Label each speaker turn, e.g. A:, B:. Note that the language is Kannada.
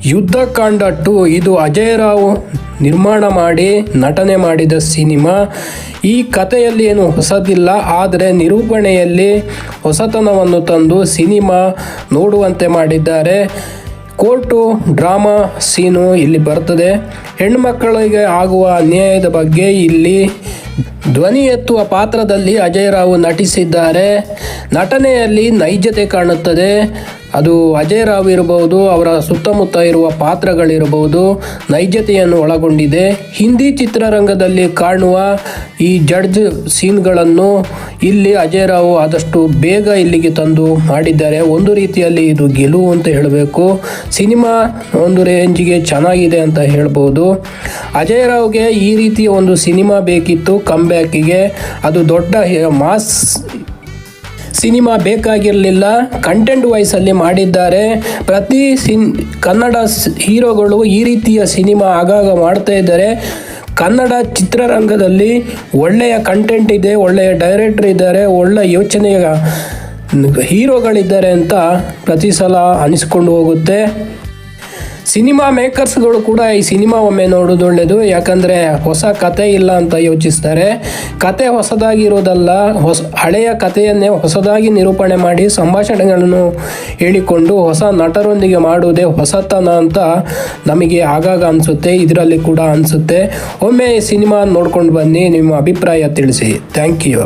A: ಯುದ್ಧಕಾಂಡ 2 ಇದು ಅಜಯ್ ರಾವ್ ನಿರ್ಮಾಣ ಮಾಡಿ ನಟನೆ ಮಾಡಿದ ಸಿನಿಮಾ. ಈ ಕಥೆಯಲ್ಲಿ ಏನು ಹೊಸದಿಲ್ಲ, ಆದರೆ ನಿರೂಪಣೆಯಲ್ಲಿ ಹೊಸತನವನ್ನು ತಂದು ಸಿನಿಮಾ ನೋಡುವಂತೆ ಮಾಡಿದ್ದಾರೆ. ಕೋರ್ಟು ಡ್ರಾಮಾ ಸೀನು ಇಲ್ಲಿ ಬರ್ತದೆ. ಹೆಣ್ಮಕ್ಕಳಿಗೆ ಆಗುವ ಅನ್ಯಾಯದ ಬಗ್ಗೆ ಇಲ್ಲಿ ಧ್ವನಿ ಎತ್ತುವ ಪಾತ್ರದಲ್ಲಿ ಅಜಯ್ ರಾವ್ ನಟಿಸಿದ್ದಾರೆ. ನಟನೆಯಲ್ಲಿ ನೈಜತೆ ಕಾಣುತ್ತದೆ. ಅದು ಅಜಯ್ ರಾವ್ ಇರಬಹುದು, ಅವರ ಸುತ್ತಮುತ್ತ ಇರುವ ಪಾತ್ರಗಳಿರಬಹುದು, ನೈಜತೆಯನ್ನು ಒಳಗೊಂಡಿದೆ. ಹಿಂದಿ ಚಿತ್ರರಂಗದಲ್ಲಿ ಕಾಣುವ ಈ ಜಡ್ಜ್ ಸೀನ್ಗಳನ್ನು ಇಲ್ಲಿ ಅಜಯ್ ರಾವ್ ಆದಷ್ಟು ಬೇಗ ಇಲ್ಲಿಗೆ ತಂದು ಮಾಡಿದ್ದಾರೆ. ಒಂದು ರೀತಿಯಲ್ಲಿ ಇದು ಗೆಲುವು ಅಂತ ಹೇಳಬೇಕು. ಸಿನಿಮಾ ಒಂದು ರೇಂಜಿಗೆ ಚೆನ್ನಾಗಿದೆ ಅಂತ ಹೇಳ್ಬೋದು. ಅಜಯ್ ರಾವ್ಗೆ ಈ ರೀತಿಯ ಒಂದು ಸಿನಿಮಾ ಬೇಕಿತ್ತು ಕಂಬ್ಯಾಕಿಗೆ. ಅದು ದೊಡ್ಡ ಮಾಸ್ ಸಿನಿಮಾ ಬೇಕಾಗಿರಲಿಲ್ಲ. ಕಂಟೆಂಟ್ ವೈಸಲ್ಲಿ ಮಾಡಿದ್ದಾರೆ. ಪ್ರತಿ ಕನ್ನಡ ಹೀರೋಗಳು ಈ ರೀತಿಯ ಸಿನಿಮಾ ಆಗಾಗ ಮಾಡ್ತಾ ಇದ್ದಾರೆ. ಕನ್ನಡ ಚಿತ್ರರಂಗದಲ್ಲಿ ಒಳ್ಳೆಯ ಕಂಟೆಂಟ್ ಇದೆ, ಒಳ್ಳೆಯ ಡೈರೆಕ್ಟರ್ ಇದ್ದಾರೆ, ಒಳ್ಳೆಯ ಯೋಚನೆಯ ಹೀರೋಗಳಿದ್ದಾರೆ ಅಂತ ಪ್ರತಿ ಸಲ ಅನಿಸ್ಕೊಂಡು ಹೋಗುತ್ತೆ. ಸಿನಿಮಾ ಮೇಕರ್ಸ್ಗಳು ಕೂಡ ಈ ಸಿನಿಮಾ ಒಮ್ಮೆ ನೋಡೋದು ಒಳ್ಳೆಯದು. ಯಾಕಂದರೆ ಹೊಸ ಕತೆ ಇಲ್ಲ ಅಂತ ಯೋಚಿಸ್ತಾರೆ. ಕತೆ ಹೊಸದಾಗಿರೋದಲ್ಲ, ಹಳೆಯ ಕಥೆಯನ್ನೇ ಹೊಸದಾಗಿ ನಿರೂಪಣೆ ಮಾಡಿ ಸಂಭಾಷಣೆಗಳನ್ನು ಹೇಳಿಕೊಂಡು ಹೊಸ ನಟರೊಂದಿಗೆ ಮಾಡುವುದೇ ಹೊಸತನ ಅಂತ ನಮಗೆ ಆಗಾಗ ಅನಿಸುತ್ತೆ. ಇದರಲ್ಲಿ ಕೂಡ ಅನಿಸುತ್ತೆ. ಒಮ್ಮೆ ಈ ಸಿನಿಮಾ ನೋಡ್ಕೊಂಡು ಬನ್ನಿ, ನಿಮ್ಮ ಅಭಿಪ್ರಾಯ ತಿಳಿಸಿ. Thank you.